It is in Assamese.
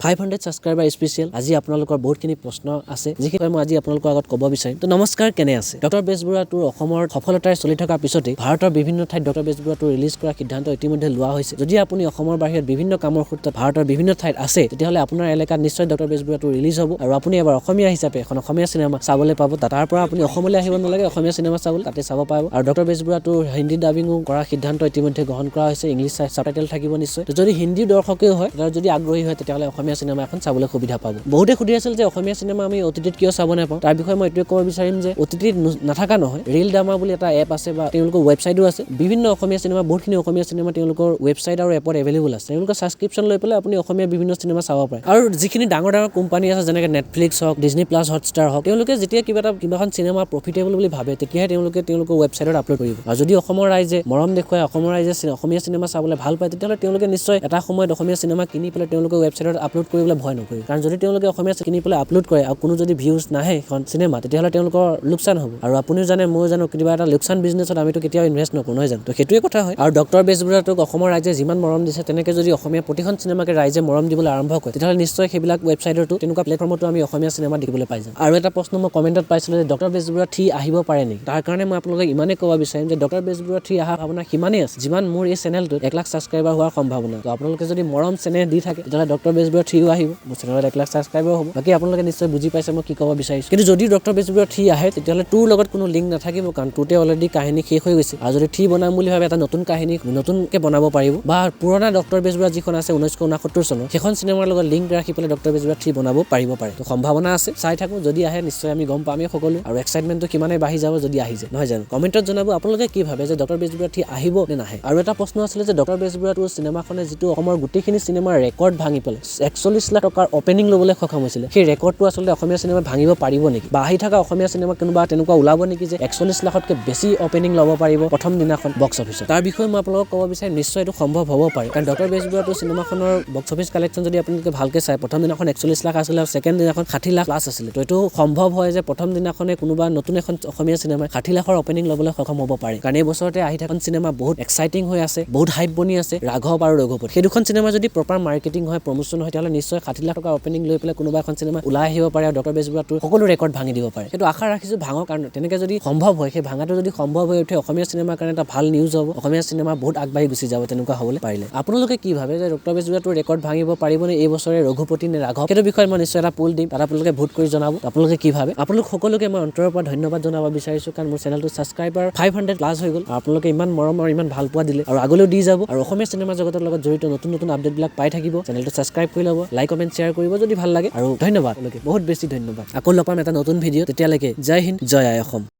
500 সাবস্ক্ৰাইবাৰ স্পেশাল আজি আপোনালোকৰ বহুতখিনি প্ৰশ্ন আছে যিখিনি মই আজি আপোনালোকৰ আগত ক'ব বিচাৰিম তো নমস্কাৰ কেনে আছে ডক্টৰ বেজবৰুৱা2 অসমৰ সফলতাৰে চলি থকা পিছতে ভাৰতৰ বিভিন্ন ঠাইত ডক্টৰ বেজবৰুৱা2 ৰিলিজ কৰা সিদ্ধান্ত ইতিমধ্যে লোৱা হৈছে যদি আপুনি অসমৰ বাহিৰত বিভিন্ন কামৰ সূত্ৰত ভাৰতৰ বিভিন্ন ঠাইত আছে তেতিয়াহলে আপোনাৰ এলেকাত নিশ্চয় ডক্টৰ বেজবৰুৱা2 ৰিলিজ হ'ব আৰু আপুনি এবাৰ অসমীয়া হিচাপে এখন অসমীয়া সিনেমা চাবলৈ পাব তাৰ পৰা আপুনি অসমলৈ আহিব নালাগে অসমীয়া সিনেমা চাবলৈ তাতে চাব পাব আৰু ডক্টৰ বেজবৰুৱা2 হিন্দী ডাবিংও কৰা সিদ্ধান্ত ইতিমধ্যে গ্ৰহণ কৰা হৈছে ইংলিছ সাবটাইটেল থাকিব নিশ্চয় যদি হিন্দী দৰ্শকেও হয় আৰু যদি আগ্ৰহী হয় তেতিয়াহলে অসমীয়া সিনেমা এখন চাবলৈ সুবিধা পাব বহুতে খুদি আছিল যে অসমীয়া সিনেমা আমি OTT কিয় চাব নাপাওঁ তাৰ বিষয়ে মই এটোৱে ক'ব বিচাৰিম যে OTT নাথাকা নহয় ৰিল ডামা বুলি এটা এপ আছে বা তেওঁলোকৰ ৱেবছাইটো আছে বিভিন্ন অসমীয়া সিনেমা বহুতখিনি অসমীয়া সিনেমা তেওঁলোকৰ ৱেবছাইট আৰু এপত এভেইলেবল আছে তেওঁলোকৰ সাবস্ক্ৰিপচন লৈ পেলাই আপুনি অসমীয়া বিভিন্ন সিনেমা চাব পাৰে আৰু যিখিনি ডাঙৰ কোম্পানী আছে যেনেকৈ নেটফ্লিক্স হওক ডিজনি প্লাছ হটষ্টাৰ হওক তেওঁলোকে যেতিয়া কিবাখন সিনেমা প্ৰফিটেবল বুলি ভাবে তেতিয়াহে তেওঁলোকে তেওঁলোকৰ ৱেবছাইটত আপলোড কৰিব আৰু যদি অসমৰ ৰাইজে মৰম দেখুৱায় অসমৰ ৰাইজে অসমীয়া সিনেমা চাবলৈ ভাল পায় তেতিয়াহলে তেওঁলোকে নিশ্চয় এটা সময়ত অসমীয়া সিনেমা কিনি পেলাই তেওঁলোকৰ ৱেবছাইটত আপলোড কৰিবলৈ ভয় নকৰে কাৰণ যদি তেওঁলোকে অসমীয়া কিনি পেলাই আপলোড কৰে আৰু কোনো যদি ভিউজ নাহে এখন সিনেমা তেতিয়াহলে তেওঁলোকৰ লোকচান হ'ব আৰু আপুনিও জানে মই জানো কিবা এটা লোকচান বিজনেছত আমিতো কেতিয়াও ইনভেষ্ট নকৰো নহয় জানো তো সেইটোৱে কথা হয় আৰু ডক্টৰ বেজবৰুৱা2ক অসমৰ ৰাইজে যিমান মৰম দিছে তেনেকৈ যদি অসমীয়া প্ৰতিখন সিনেমাকে ৰাইজে মৰম দিবলৈ আৰম্ভ কৰে তেতিয়াহলে নিশ্চয় সেইবিলাক ৱেবছাইটতো তেনেকুৱা প্লেটফৰ্মতো আমি অসমীয়া সিনেমা দেখিবলৈ পাই যাম আৰু এটা প্ৰশ্ন মই কমেণ্টত পাইছিলোঁ যে ডক্টৰ বেজবৰুৱা3 আহিব পাৰে নেকি তাৰ কাৰণে মই আপোনালোকক ইমানেই ক'ব বিচাৰিম যে ডক্টৰ বেজবৰুৱা3 অহা ভাৱনা সিমানেই আছে যিমান মোৰ এই চেনেলটোত 1 লাখ সাবস্ক্ৰাইবাৰ হোৱাৰ সম্ভাৱনা তো আপোনালোকে যদি মৰম চেনেহ দি থাকে তেতিয়াহলে ডক্টৰ বেজবৰুৱা3 আহিব মোৰ চেনেলত 1 লাখ সাবস্ক্ৰাইবাৰ হ'ব বাকি আপোনালোকে নিশ্চয় বুজি পাইছে মই কি ক'ব বিচাৰিছো কিন্তু যদি ডক্টৰ বেজবৰুৱা3 আহে তেতিয়াহলে 2 লগত কোনো লিংক নাথাকিব কাৰণ 2তে অলৰেডি কাহিনী শেষ হৈ গৈছে আৰু যদি 3 বনাম বুলি ভাবে এটা নতুন কাহিনী নতুনকৈ বনাব পাৰিব বা পুৰণা ডক্টৰ বেজবৰুৱা যিখন আছে 1969 চনৰ সেইখন চিনেমাৰ লগত লিংক ৰাখি পেলাই ডক্টৰ বেজবৰুৱা3 বনাব পাৰিব পাৰে তো সম্ভাৱনা আছে চাই থাকো যদি আহে নিশ্চয় আমি গম পামেই সকলো আৰু এক্সাইটমেণ্টটো কিমানে বাঢ়ি যাব যদি আহি যায় নহয় জানো কমেণ্টত জনাব আপোনালোকে কি ভাবে যে ডক্টৰ বেজবৰুৱা3 আহিব নে নাহে আৰু এটা প্ৰশ্ন আছিল যে ডক্টৰ বেজবৰুৱা2 চিনেমাখনে যিটো অসমৰ গোটেইখিনি চিনেমাৰ ৰেকৰ্ড ভাঙি পেলাই 41 লাখ টকাৰ অপেনিং ল'বলৈ সক্ষম হৈছিল সেই ৰেকৰ্ডটো আচলতে অসমীয়া চিনেমা ভাঙিব পাৰিব নেকি বা আহি থকা অসমীয়া চিনেমা কোনোবা তেনেকুৱা ওলাব নেকি যে 41 লাখতকৈ বেছি অপেনিং ল'ব পাৰিব প্ৰথম দিনাখন বক্স অফিচত তাৰ বিষয়ে মই আপোনালোকক ক'ব বিচাৰিম নিশ্চয় এইটো সম্ভৱ হ'ব পাৰে কাৰণ ডক্টৰ বেজবৰুৱা2 চিনেমাখনৰ বক্স অফিচ কালেকশ্যন যদি আপোনালোকে ভালকৈ চাই প্ৰথম দিনাখন 41 লাখ আছিল আৰু ছেকেণ্ড দিনাখন 60 লাখ প্লাছ আছিল তো এইটো সম্ভৱ হয় যে প্ৰথম দিনাখনে কোনোবা নতুন এখন অসমীয়া চিনেমা 60 লাখৰ অপেনিং ল'বলৈ সক্ষম হ'ব পাৰে কাৰণ এই বছৰতে আহি থকা চিনেমা বহুত এক্সাইটিং হৈ আছে বহুত হাইপ বনি আছে ৰাঘৱ আৰু ৰঘুপতি সেই দুখন চিনেমা যদি প্ৰপাৰ মাৰ্কেটিং হয় প্ৰমোশ্যন হয় তেতিয়াহ'লে নিশ্চয় 60 লাখ টকা অপেনিং লৈ পেলাই কোনোবা এখন চিনেমা ওলাই আহিব পাৰে আৰু ডক্টৰ বেজবৰুৱা2 সকলো ৰেকৰ্ড ভাঙি দিব পাৰে সেইটো আশা ৰাখিছোঁ ভাঙৰ কাৰণে তেনেকৈ যদি সম্ভৱ হয় সেই ভাঙাটো যদি সম্ভৱ হৈ উঠে অসমীয়া চিনেমাৰ কাৰণে এটা ভাল নিউজ হ'ব অসমীয়া চিনেমা বহুত আগবাঢ়ি গুচি যাব তেনেকুৱা হ'বলৈ পাৰিলে আপোনালোকে কি ভাবে যে ডক্টৰ বেজবৰুৱা2 ৰেকৰ্ড ভাঙিব পাৰিবনে এই বছৰে ৰঘুপতি নে ৰাঘৱ সেইটো বিষয়ে মই নিশ্চয় এটা পোল দিম তাত আপোনালোকে ভোট কৰি জনাব আপোনালোকে কি ভাবে আপোনালোক সকলোকে মই অন্তৰৰ পৰা ধন্যবাদ জনাব বিচাৰিছোঁ কাৰণ মোৰ চেনেলটো ছাবস্ক্ৰাইবাৰ 500 প্লাছ হৈ গ'ল আৰু আপোনালোকে ইমান মৰম আৰু ইমান ভাল পোৱা দিলে আৰু আগলৈও দি যাব আৰু অসমীয়া চিনেমা জগতৰ লগত জড়িত নতুন আপডেটবিলাক পাই থাকিব চেনেলটো ছাবস্ক্ৰাইব কৰি ল'ব লাইক কমেণ্ট শ্বেয়াৰ কৰিব যদি ভাল লাগে আৰু ধন্যবাদ বহুত বেছি ধন্যবাদ আকৌ লগ পাম এটা নতুন ভিডিঅ' তেতিয়ালৈকে জয় হিন্দ জয় আই অসম